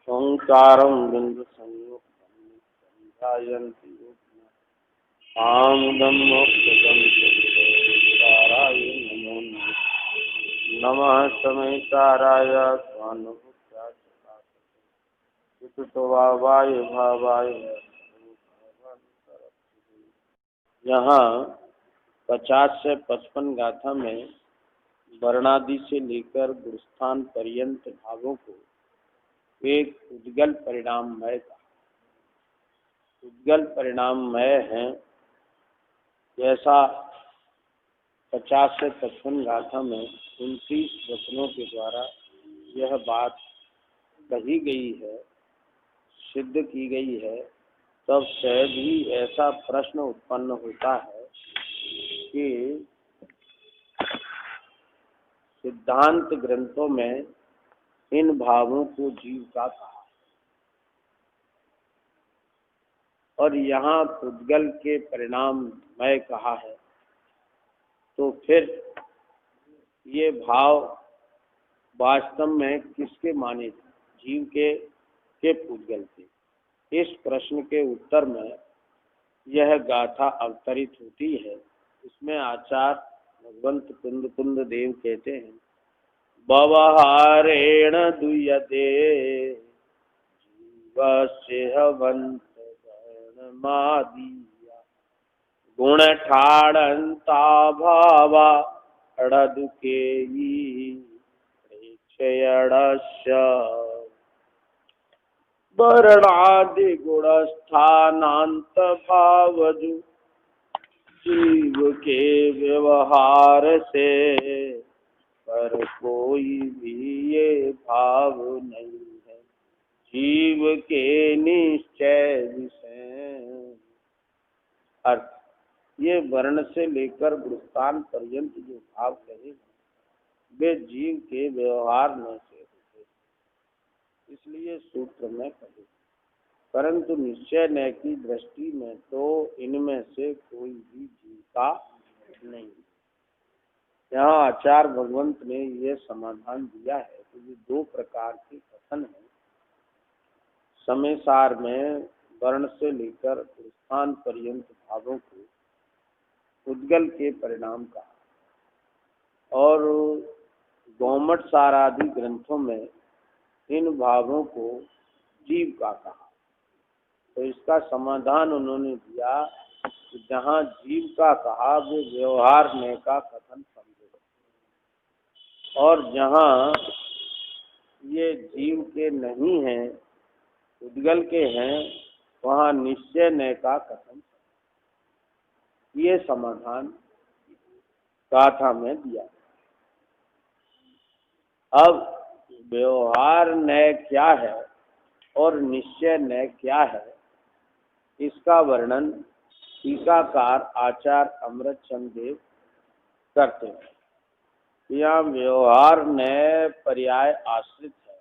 ओंकारं बिंदुसंयुक्तं ध्यायन्ति योगिनः आमोदं मोक्षदं सविताराय नमो नमः। नमः समेताराय स्वानुभूत्याय वितुतो भावाय भावाय। यहाँ 50 से 55 गाथा में वर्णादि से लेकर गुणस्थान पर्यंत भावों को एक उद्गल परिणाममय का उद्गल परिणाममय है। जैसा 50 से 55 गाथा में 29 वचनों के द्वारा यह बात कही गई है, सिद्ध की गई है, तब शायद ही ऐसा प्रश्न उत्पन्न होता है कि सिद्धांत ग्रंथों में इन भावों को जीव का कहा और यहाँ उद्गल के परिणाम मैं कहा है, तो फिर ये भाव वास्तव में किसके माने थे? जीव के उद्गल थे। इस प्रश्न के उत्तर में यह गाथा अवतरित होती है। इसमें आचार्य भगवंत कुंद देव कहते हैं, व्यवहारेण दूयते जीवस्य मादिया गुण ठाड़ंता भावा अड़दुकेयी प्रेक्षयणस्य वर्णादि गुणस्थानांत भावजु जीव के व्यवहार से पर कोई भी ये भाव नहीं है जीव के निश्चय विषय। अर्थ, ये वर्ण से लेकर गुणस्थान पर्यंत जो भाव कहे वे जीव के व्यवहार में से होते, इसलिए सूत्र में कहे, परंतु निश्चय न की दृष्टि में तो इनमें से कोई भी जीव का नहीं। यहाँ आचार्य भगवंत ने यह समाधान दिया है कि ये दो प्रकार के कथन हैं। समय सार में वर्ण से लेकर स्थान पर्यंत भावों को उद्गल के परिणाम कहा और गौमठ सारादि ग्रंथों में इन भावों को जीव का कहा। तो इसका समाधान उन्होंने दिया कि जहाँ जीव का कहा वो व्यवहार में का कथन समझे, और जहाँ ये जीव के नहीं हैं, उद्गल के हैं, वहाँ निश्चय न का कथन। ये समाधान गाथा में दिया। अब व्यवहार न क्या है और निश्चय न क्या है, इसका वर्णन टीकाकार आचार्य अमृतचंद्र देव करते हैं। यहाँ व्यवहार न पर्याय आश्रित है,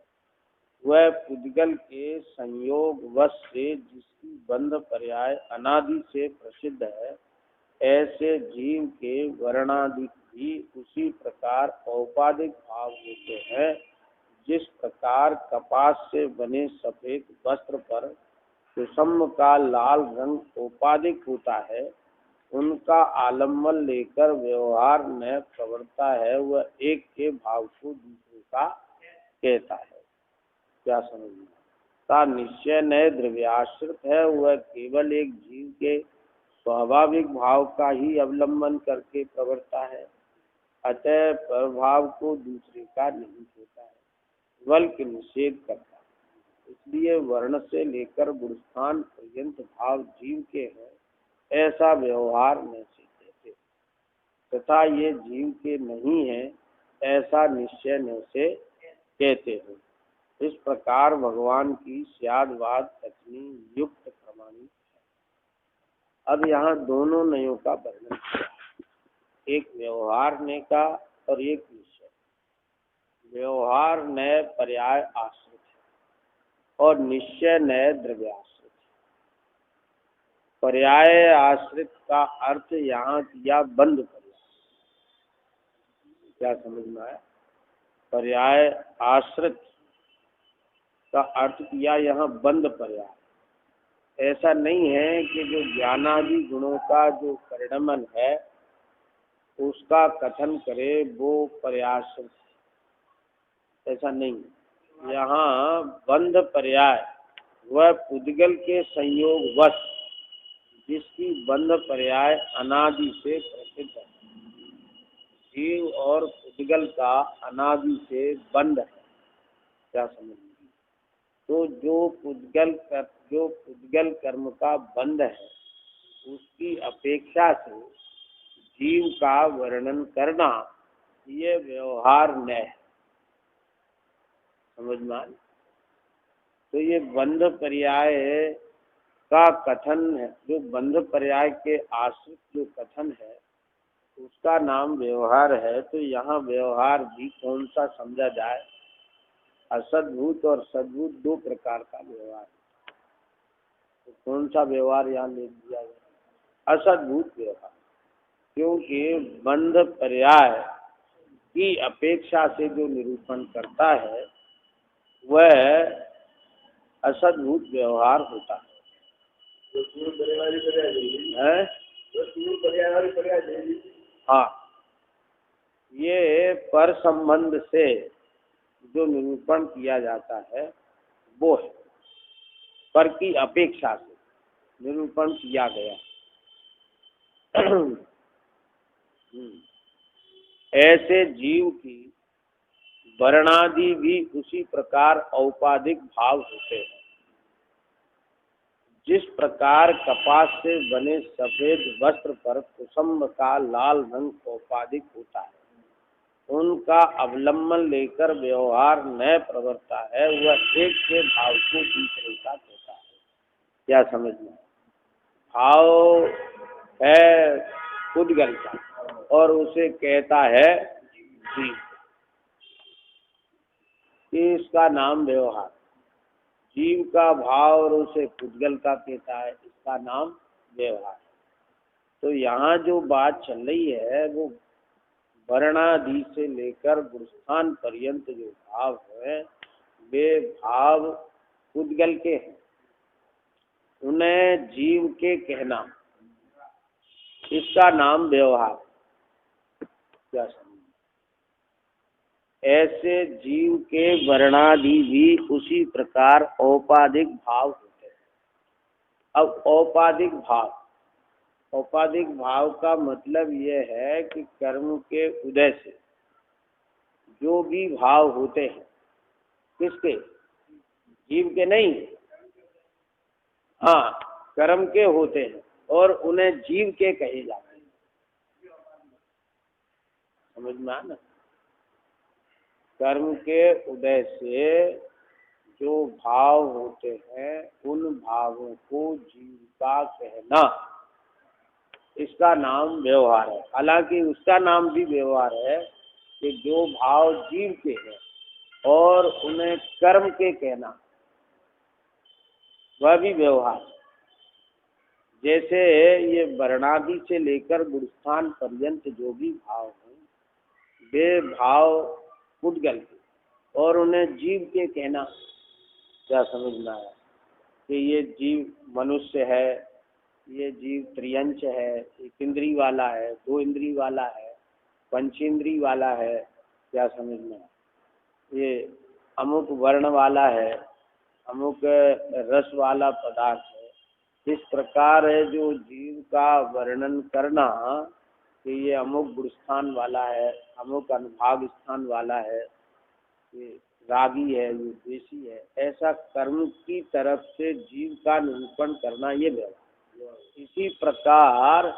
वह पुद्गल के संयोग वश से जिसकी बंध पर्याय अनादि से प्रसिद्ध है, ऐसे जीव के वर्णादि भी उसी प्रकार औपाधिक भाव होते हैं। जिस प्रकार कपास से बने सफेद वस्त्र पर सुषम का लाल रंग औपाधिक होता है, उनका आलम्बन लेकर व्यवहार न प्रवर्ता है, वह एक के भाव को दूसरे का कहता है। क्या समझना? निश्चय नए द्रव्याश्रित है, वह केवल एक जीव के स्वाभाविक भाव का ही अवलंबन करके प्रवर्ता है, अतः प्रभाव को दूसरे का नहीं होता है, बल्कि निषेध करता है। इसलिए वर्ण से लेकर गुणस्थान पर्यंत भाव जीव के हैं, ऐसा व्यवहार में से कहते, तथा ये जीव के नहीं है, ऐसा निश्चय में से कहते हैं। इस प्रकार भगवान की स्यादवाद कथनी युक्त प्रमाणित है। अब यहाँ दोनों नयों का वर्णन किया, एक व्यवहार ने का और एक निश्चय। व्यवहार नए पर्याय आश्रित है और निश्चय नए द्रव्याश्रित है। पर्याय आश्रित का अर्थ यहाँ किया बंध पर्याय। क्या समझ में आया? पर्याय आश्रित का अर्थ किया यहाँ बंध पर्याय। ऐसा नहीं है कि जो ज्ञानादि गुणों का जो परिणमन है उसका कथन करे वो प्रयास, ऐसा नहीं। यहाँ बंध पर्याय वह पुद्गल के संयोग वश जिसकी बंध पर्याय अनादि से प्रसिद्ध है। जीव और पुद्गल का अनादि से बंध है, क्या समझ? तो जो पुद्गल कर्म का बंध है उसकी अपेक्षा से जीव का वर्णन करना ये व्यवहार न है, समझ में आया? तो ये बंध पर्याय का कथन है, जो बंध पर्याय के आश्रित जो कथन है उसका नाम व्यवहार है। तो यहाँ व्यवहार भी कौन सा समझा जाए? असद्भूत और सद्भूत दो प्रकार का व्यवहार है। तो कौन सा व्यवहार यहाँ ले दिया गया? असद्भूत व्यवहार, क्योंकि बंध पर्याय की अपेक्षा से जो निरूपण करता है वह असद्भूत व्यवहार होता है। हाँ, ये पर संबंध से जो निरूपण किया जाता है वो है, पर की अपेक्षा से निरूपण किया गया। ऐसे जीव की वर्णादि भी उसी प्रकार औपाधिक भाव होते हैं। जिस प्रकार कपास से बने सफेद वस्त्र पर कुसुम का लाल रंग औपाधिक होता है, उनका अवलंबन लेकर व्यवहार न प्रवर्ता है, वह एक के भाव को दूसरे का कहता है। क्या समझना? भाव है पुद्गल का और उसे कहता है जीव, इसका नाम व्यवहार। जीव का भाव और उसे पुद्गल का कहता है, इसका नाम व्यवहार। तो यहाँ जो बात चल रही है वो वर्णादि से लेकर गुणस्थान पर्यंत जो भाव है वे भाव पुद्गल के हैं, उन्हें जीव के कहना, इसका नाम व्यवहार। क्या समझ? ऐसे जीव के वर्णादि भी उसी प्रकार औपाधिक भाव होते हैं। अब औपाधिक भाव का मतलब ये है कि कर्म के उदय से जो भी भाव होते हैं, किसके? जीव के नहीं, हाँ, कर्म के होते हैं और उन्हें जीव के कहे जाते हैं। समझ में आना? कर्म के उदय से जो भाव होते हैं उन भावों को जीव का कहना, इसका नाम व्यवहार है। हालांकि उसका नाम भी व्यवहार है कि जो भाव जीव के हैं और उन्हें कर्म के कहना, वह भी व्यवहार। जैसे ये वर्णादि से लेकर गुणस्थान पर्यंत जो भी भाव हैं वे भाव पुद्गल के और उन्हें जीव के कहना। क्या समझना है? कि ये जीव मनुष्य है, ये जीव त्रियंच है, एक इंद्री वाला है, दो इंद्री वाला है, पंचेंद्री वाला है। क्या समझना है? ये अमुक वर्ण वाला है, अमुक रस वाला पदार्थ है। इस प्रकार है जो जीव का वर्णन करना कि ये अमुक गुणस्थान वाला है, अमुक अनुभाग स्थान वाला है, ये रागी है, ये द्वेषी है, ऐसा कर्म की तरफ से जीव का निरूपण करना ये व्यवहार। इसी प्रकार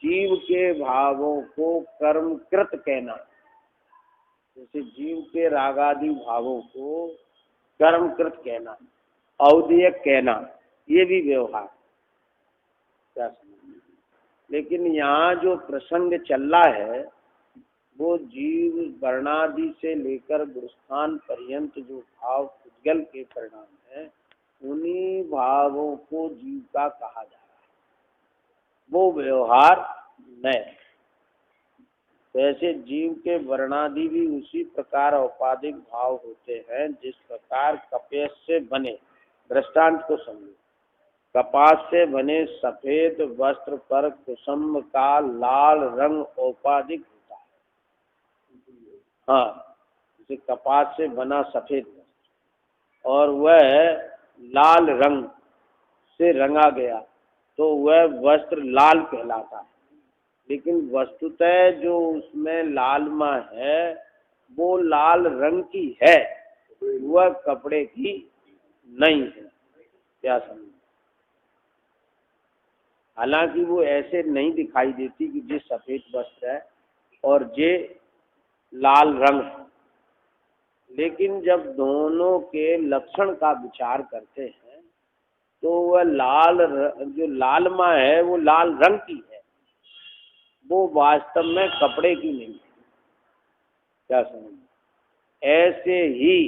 जीव के भावों को कर्मकृत कहना, जैसे जीव के रागादि भावों को कर्मकृत कहना, औदयक कहना, ये भी व्यवहार। क्या समझ? लेकिन यहाँ जो प्रसंग चल रहा है वो जीव वर्णादि से लेकर गुणस्थान पर्यंत जो भाव पुद्गल के परिणाम है उन्हीं भावों को जीव का कहा जा रहा है, वो व्यवहार न। वैसे जीव के वर्णादि भी उसी प्रकार औपाधिक भाव होते हैं जिस प्रकार कपास से बने, दृष्टांत को समझो, कपास से बने सफेद वस्त्र पर कुसुम का लाल रंग औपाधिक होता है। हाँ, जैसे कपास से बना सफेद वस्त्र और वह लाल रंग से रंगा गया तो वह वस्त्र लाल कहलाता है। लेकिन वस्तुतः जो उसमें लालमा है वो लाल रंग की है, वह कपड़े की नहीं है। क्या समझ? हालांकि वो ऐसे नहीं दिखाई देती कि ये सफेद वस्त्र है और ये लाल रंग है, लेकिन जब दोनों के लक्षण का विचार करते हैं तो वह जो लालमा है वो लाल रंग की है, वो वास्तव में कपड़े की नहीं है। क्या समझ? ऐसे ही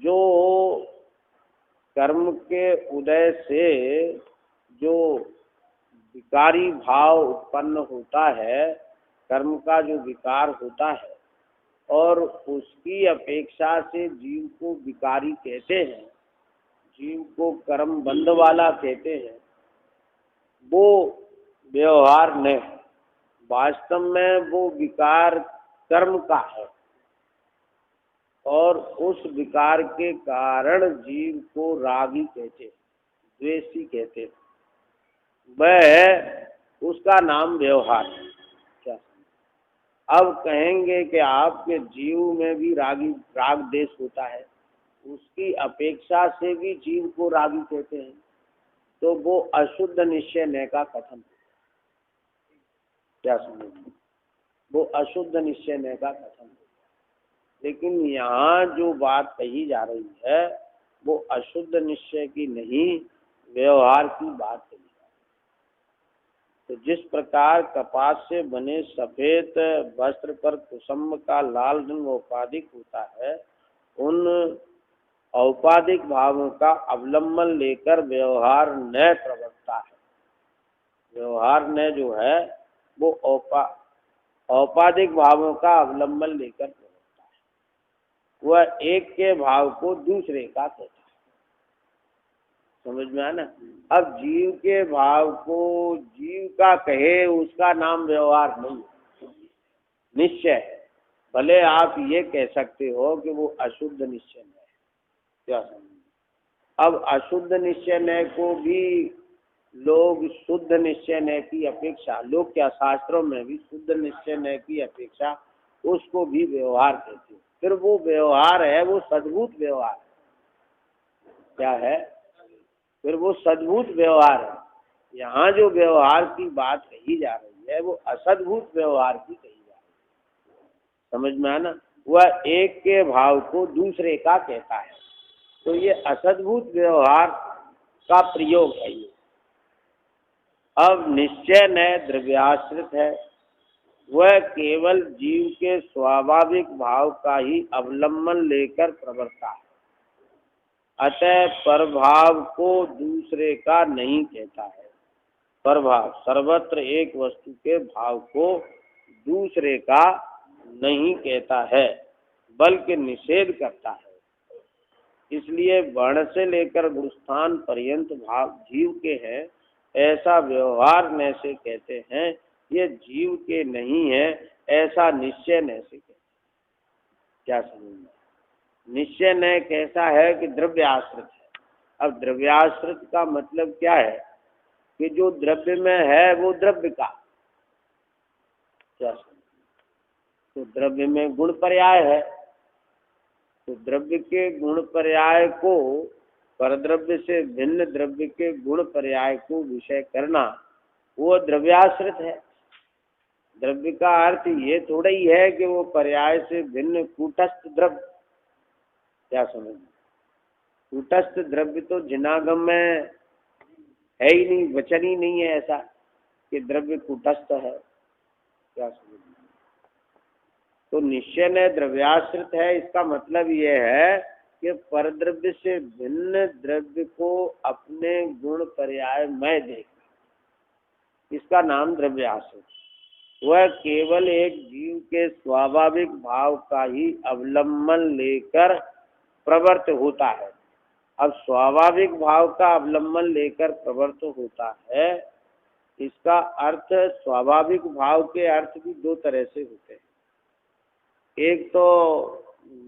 जो कर्म के उदय से जो विकारी भाव उत्पन्न होता है, कर्म का जो विकार होता है और उसकी अपेक्षा से जीव को विकारी कहते हैं, जीव को कर्म बंध वाला कहते हैं, वो व्यवहार नहीं, वास्तव में वो विकार कर्म का है और उस विकार के कारण जीव को रागी कहते हैं, द्वेषी कहते हैं, वह उसका नाम व्यवहार है। क्या? अब कहेंगे कि आपके जीव में भी राग देश होता है, उसकी अपेक्षा से भी जीव को रागी कहते हैं, तो वो अशुद्ध निश्चय न का कथन। क्या समझ? वो अशुद्ध निश्चय न का कथन। लेकिन यहाँ जो बात कही जा रही है वो अशुद्ध निश्चय की नहीं, व्यवहार की बात कही जा रही है। तो जिस प्रकार कपास से बने सफेद वस्त्र पर कुसुम का लाल रंग औपाधिक होता है, उन औपाधिक भावों का अवलंबन लेकर व्यवहार न प्रवर्तता है। व्यवहार न जो है वो औपाधिक भावों का अवलंबन लेकर प्रवर्तता है, वह एक के भाव को दूसरे का कहता है। समझ में आया ना? अब जीव के भाव को जीव का कहे उसका नाम व्यवहार नहीं, निश्चय है। भले आप ये कह सकते हो कि वो अशुद्ध निश्चय है। क्या समझ? अब अशुद्ध निश्चय न को भी लोग शुद्ध निश्चय न की अपेक्षा, लोग क्या शास्त्रों में भी शुद्ध निश्चय न की अपेक्षा उसको भी व्यवहार कहते हैं। फिर वो व्यवहार है, वो सद्भूत व्यवहार है। क्या है? फिर वो सद्भूत व्यवहार है। यहाँ जो व्यवहार की बात कही जा रही है वो असद्भूत व्यवहार की कही जा रही है। समझ में आया ना? वह एक के भाव को दूसरे का कहता है, तो ये असद्भूत व्यवहार का प्रयोग है ये। अब निश्चय न द्रव्याश्रित है, वह केवल जीव के स्वाभाविक भाव का ही अवलंबन लेकर प्रवर्तता है, अतः परभाव को दूसरे का नहीं कहता है। परभाव सर्वत्र एक वस्तु के भाव को दूसरे का नहीं कहता है, बल्कि निषेध करता है। इसलिए वर्ण से लेकर गुणस्थान पर्यंत भाव जीव के हैं, ऐसा व्यवहार न से कहते हैं। ये जीव के नहीं है, ऐसा निश्चय न से कहते हैं। क्या समझना? निश्चय न कैसा है कि द्रव्य आश्रित है। अब द्रव्याश्रित का मतलब क्या है कि जो द्रव्य में है वो द्रव्य का। क्या समझना? तो द्रव्य में गुण पर्याय है, तो द्रव्य के गुण पर्याय को परद्रव्य से भिन्न द्रव्य के गुण पर्याय को विषय करना वो द्रव्याश्रित है। द्रव्य का अर्थ ये थोड़ा ही है कि वो पर्याय से भिन्न कूटस्थ द्रव्य। क्या समझ? कूटस्थ द्रव्य तो जिनागम में है ही नहीं, वचन ही नहीं है ऐसा कि द्रव्य कूटस्थ है। क्या समझ? तो निश्चय न द्रव्याश्रित है, इसका मतलब ये है कि परद्रव्य से भिन्न द्रव्य को अपने गुण पर्याय में देखना, इसका नाम द्रव्याश्रित। वह केवल एक जीव के स्वाभाविक भाव का ही अवलंबन लेकर प्रवृत्त होता है। अब स्वाभाविक भाव का अवलंबन लेकर प्रवृत्त होता है, इसका अर्थ स्वाभाविक भाव के अर्थ भी दो तरह से होते हैं। एक तो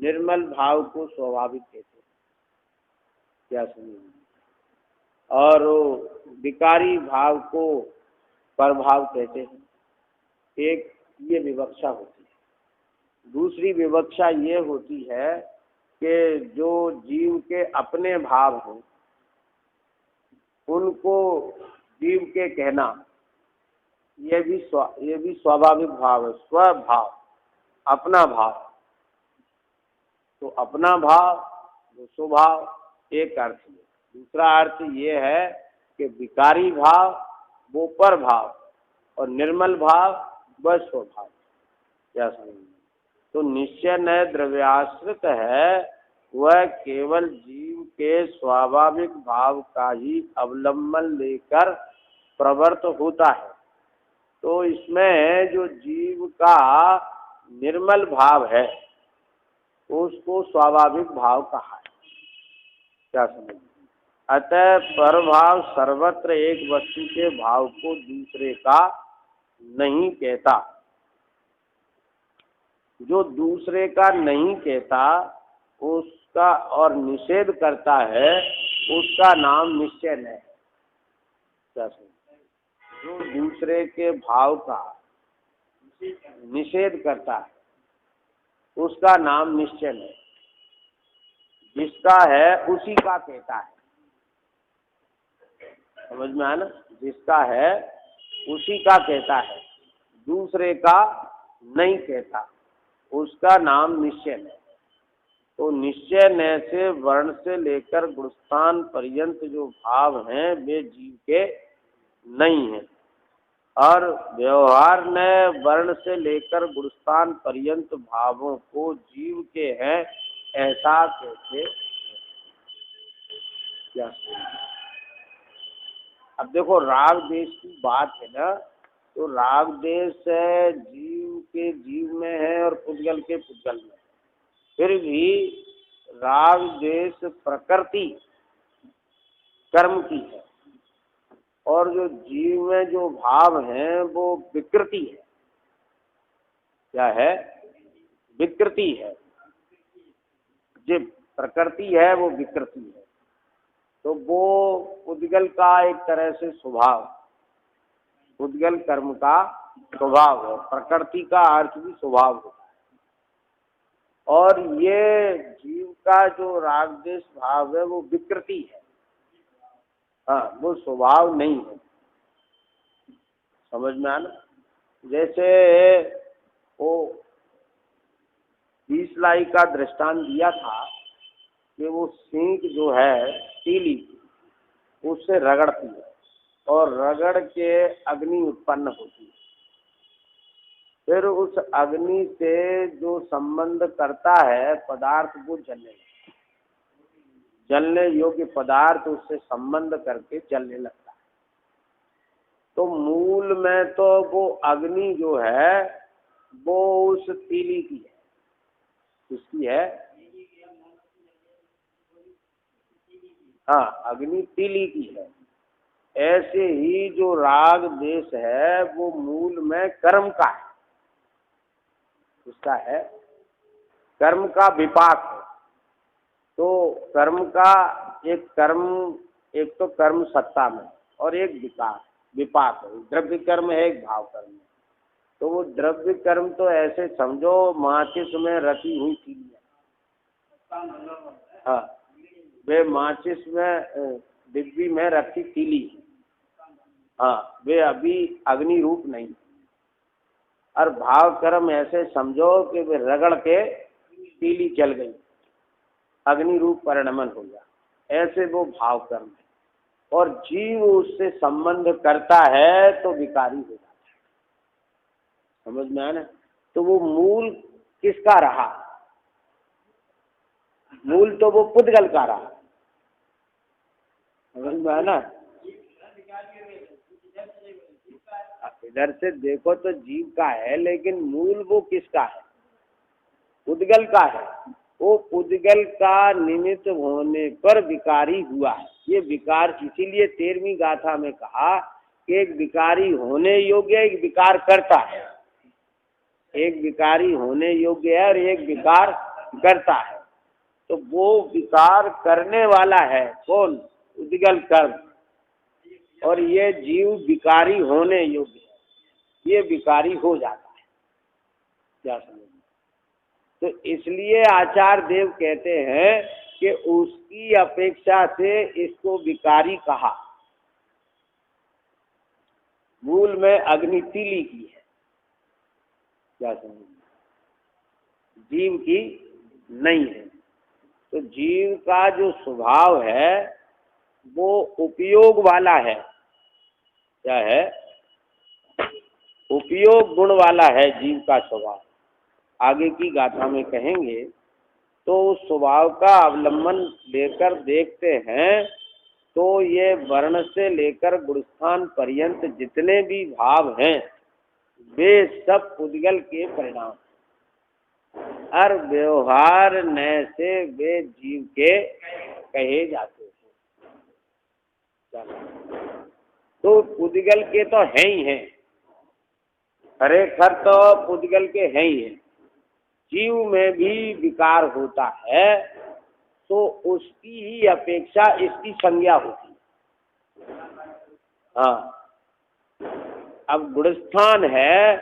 निर्मल भाव को स्वाभाविक कहते हैं, क्या समझिए, और विकारी भाव को प्रभाव कहते हैं। एक ये विवक्षा होती है। दूसरी विवक्षा ये होती है कि जो जीव के अपने भाव हैं उनको जीव के कहना, ये भी स्वाभाविक भाव है, स्वभाव, अपना भाव। तो अपना भाव, वो स्वभाव, एक अर्थ है। दूसरा अर्थ ये है कि विकारी भाव वो पर भाव और निर्मल भाव वह स्वभाव। क्या समझ? तो निश्चय न द्रव्याश्रित है, वह केवल जीव के स्वाभाविक भाव का ही अवलंबन लेकर प्रवृत्त होता है। तो इसमें जो जीव का निर्मल भाव है उसको स्वाभाविक भाव कहा है। क्या समझ? अतः परभाव सर्वत्र एक वस्तु के भाव को दूसरे का नहीं कहता। जो दूसरे का नहीं कहता उसका और निषेध करता है, उसका नाम निश्चय नहीं है। क्या समझ? जो दूसरे के भाव का निषेध करता है उसका नाम निश्चय नहीं। जिसका है उसी का कहता है। समझ में आया ना? जिसका है उसी का कहता है, दूसरे का नहीं कहता, उसका नाम निश्चय है। तो निश्चय न से वर्ण से लेकर गुणस्थान पर्यंत जो भाव हैं वे जीव के नहीं हैं, और व्यवहार न वर्ण से लेकर गुणस्थान पर्यंत भावों को जीव के हैं, ऐसा कैसे? क्या? अब देखो, राग देश की बात है ना, तो राग देश जीव के जीव में है और पुद्गल के पुद्गल में। फिर भी राग देश प्रकृति कर्म की है, और जो जीव में जो भाव है वो विकृति है। क्या है? विकृति है। जो प्रकृति है वो विकृति है। तो वो पुद्गल का एक तरह से स्वभाव, पुद्गल कर्म का स्वभाव है। प्रकृति का अर्थ भी स्वभाव होता है। और ये जीव का जो राग देश भाव है वो विकृति है। हाँ, वो स्वभाव नहीं है। समझ में आना? जैसे वो 20 लाई का दृष्टांत दिया था कि वो सींग जो है तीली उससे रगड़ती है और रगड़ के अग्नि उत्पन्न होती है। फिर उस अग्नि से जो संबंध करता है पदार्थ वो जलने योग्य पदार्थ उससे संबंध करके जलने लगता है। तो मूल में तो वो अग्नि जो है वो उस तीली की है। किसकी है? हाँ, अग्नि तीली की है। ऐसे ही जो राग देश है वो मूल में कर्म का है। उसका है कर्म का विपाक है। तो कर्म का एक तो कर्म सत्ता में और एक विपाक है। द्रव्य कर्म है, एक भाव कर्म है। तो वो द्रव्य कर्म तो ऐसे समझो माचिस में रखी हुई तीलियां। हाँ, वे माचिस में डिब्बी में रखी तीली। हाँ, वे अभी अग्नि रूप नहीं। और भाव कर्म ऐसे समझो कि वे रगड़ के तीली जल गई, अग्नि रूप परिणमन हो गया। ऐसे वो भाव कर्म है। और जीव उससे संबंध करता है तो विकारी हो जाता है। समझ में आया ना? तो वो मूल किसका रहा? मूल तो वो पुद्गल का रहा। समझ में आया ना? इधर से देखो तो जीव का है, लेकिन मूल वो किसका है? पुद्गल का है। वो पुद्गल का निमित्त होने पर विकारी हुआ है। ये विकार इसीलिए 13वीं गाथा में कहा कि एक विकारी होने योग्य, एक विकार करता है। एक विकारी होने योग्य है और एक विकार करता है। तो वो विकार करने वाला है कौन? पुद्गल कर्म। और ये जीव विकारी होने योग्य है, ये विकारी हो जाता है। क्या समझ? तो इसलिए आचार्य देव कहते हैं कि उसकी अपेक्षा से इसको विकारी कहा। मूल में अग्नि तीली की है। क्या समझ? जीव की नहीं है। तो जीव का जो स्वभाव है वो उपयोग वाला है। क्या है? उपयोग गुण वाला है जीव का स्वभाव। आगे की गाथा में कहेंगे। तो उस स्वभाव का अवलंबन लेकर देखते हैं तो ये वर्ण से लेकर गुणस्थान पर्यंत जितने भी भाव हैं वे सब पुद्गल के परिणाम, और व्यवहार न से वे जीव के कहे जाते हैं। तो पुद्गल के तो है ही हैं, खरेखर तो पुद्गल के हैं ही हैं। जीव में भी विकार होता है तो उसकी ही अपेक्षा इसकी संज्ञा होती है। हाँ, अब गुणस्थान है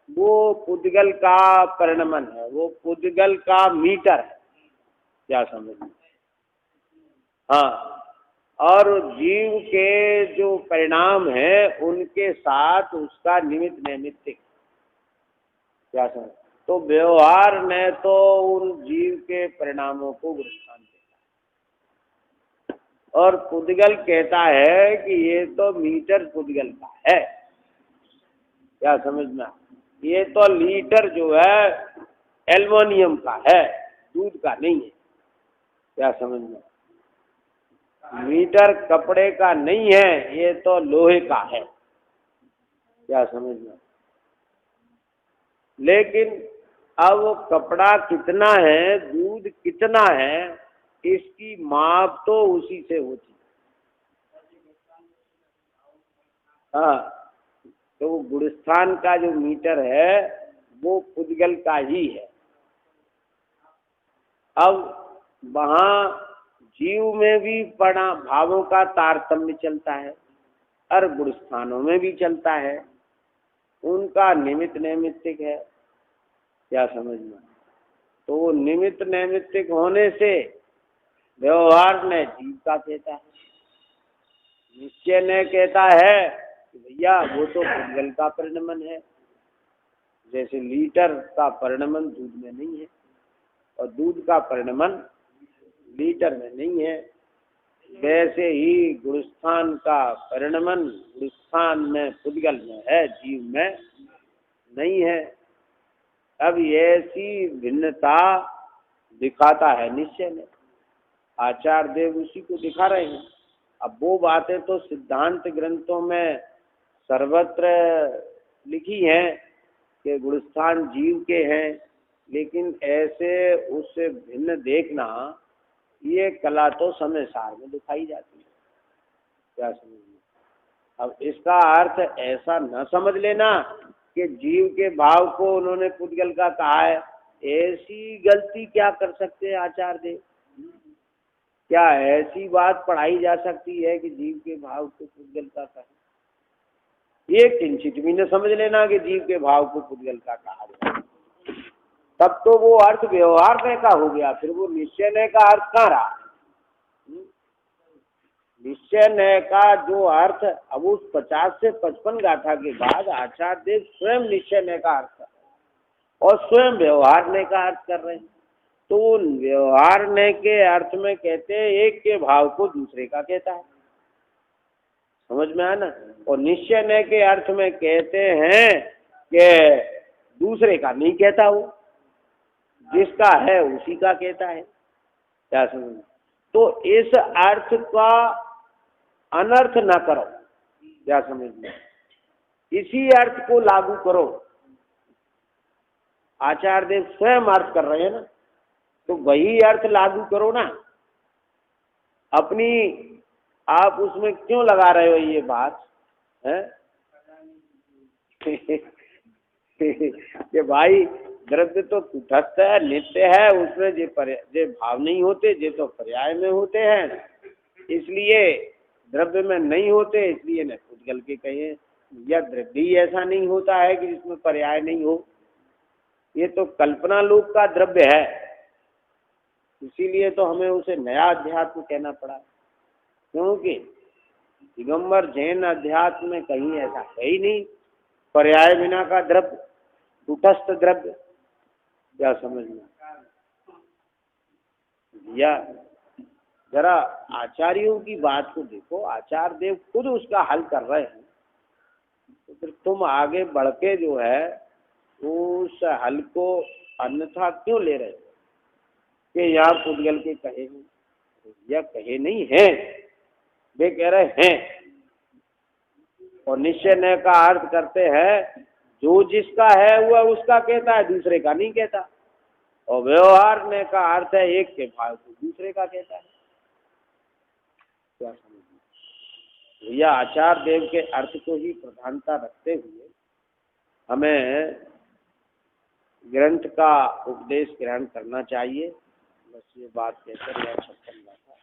वो पुद्गल का परिणमन है, वो पुद्गल का मीटर है। क्या समझ? हाँ, और जीव के जो परिणाम है उनके साथ उसका निमित्त नैमित्तिक। क्या समझ? तो व्यवहार ने तो उन जीव के परिणामों को गुणस्थान देता है, और पुद्गल कहता है कि ये तो मीटर पुद्गल का है। क्या समझना? ये तो लीटर जो है एल्युमिनियम का है, दूध का नहीं है। क्या समझना? मीटर कपड़े का नहीं है, ये तो लोहे का है। क्या समझना? लेकिन अब कपड़ा कितना है, दूध कितना है, इसकी माप तो उसी से होती है। हाँ, तो गुणस्थान का जो मीटर है वो पुद्गल का ही है। अब वहाँ जीव में भी भावों का तारतम्य चलता है और गुणस्थानों में भी चलता है, उनका निमित्त नैमित्तिक है। क्या समझना? तो वो निमित्त नैमित्तिक होने से व्यवहार ने जीव का कहता है, निश्चय ने कहता है कि भैया वो तो पुद्गल का परिणमन है। जैसे लीटर का परिणमन दूध में नहीं है और दूध का परिणमन लीटर में नहीं है, वैसे ही गुणस्थान का परिणमन गुणस्थान में पुद्गल में है, जीव में नहीं है। अब ऐसी भिन्नता दिखाता है निश्चय ने। आचार्य देव उसी को दिखा रहे हैं। अब वो बातें तो सिद्धांत ग्रंथों में सर्वत्र लिखी हैं कि गुणस्थान जीव के हैं, लेकिन ऐसे उससे भिन्न देखना ये कला तो समय सार में दिखाई जाती है। क्या समझिए? अब इसका अर्थ ऐसा न समझ लेना कि जीव के भाव को उन्होंने पुद्गल का कहा है। ऐसी गलती क्या कर सकते हैं आचार्य देव? क्या ऐसी बात पढ़ाई जा सकती है कि जीव के भाव को पुद्गल का कहे? ये किंचित भी न समझ लेना कि जीव के भाव को पुद्गल का कहा जाए, तब तो वो अर्थ व्यवहार ने का हो गया, फिर वो निश्चय ने का अर्थ कहाँ रहा? निश्चय ने का जो अर्थ अब उस 50 से 55 गाथा के बाद आचार्य देव स्वयं निश्चय ने का अर्थ और स्वयं व्यवहार ने का अर्थ कर रहे हैं। तो व्यवहार ने के अर्थ में कहते हैं एक के भाव को दूसरे का कहता है, समझ में आया ना? और निश्चय ने के अर्थ में कहते हैं कि दूसरे का नहीं कहता, वो जिसका है उसी का कहता है। क्या समझ? तो इस अर्थ का अनर्थ न करो। क्या समझ में? इसी अर्थ को लागू करो। आचार्य देव स्वयं अर्थ कर रहे हैं ना, तो वही अर्थ लागू करो ना। अपनी आप उसमें क्यों लगा रहे हो ये बात है? कि भाई द्रव्य तो कुटस्थ है, नित्य है, उसमें जे भाव नहीं होते, जे तो पर्याय में होते हैं, इसलिए द्रव्य में नहीं होते, इसलिए न पुद्गल के कहे। या द्रव्य ही ऐसा नहीं होता है कि जिसमें पर्याय नहीं हो, ये तो कल्पना लोक का द्रव्य है, इसीलिए तो हमें उसे नया अध्यात्म कहना पड़ा। क्योंकि दिगंबर जैन अध्यात्म में कहीं ऐसा है ही नहीं, पर्याय बिना का द्रव्य, कुटस्थ द्रव्य। क्या समझना या जरा आचार्यों की बात को देखो, आचार्य देव खुद उसका हल कर रहे हैं, तो फिर तुम आगे बढ़ के जो है उस हल को अन्यथा क्यों ले रहे हो कि यहाँ पुद्गल के कहे हैं? या कहे नहीं है, वे कह रहे हैं। और निश्चय न का अर्थ करते हैं, जो जिसका है वह उसका कहता है, दूसरे का नहीं कहता। और व्यवहार ने का अर्थ है एक के भाव को दूसरे का कहता है। क्या समझिए, यह आचार्य देव के अर्थ को ही प्रधानता रखते हुए हमें ग्रंथ का उपदेश ग्रहण करना चाहिए। बस ये बात कहकर यह 56 बात है।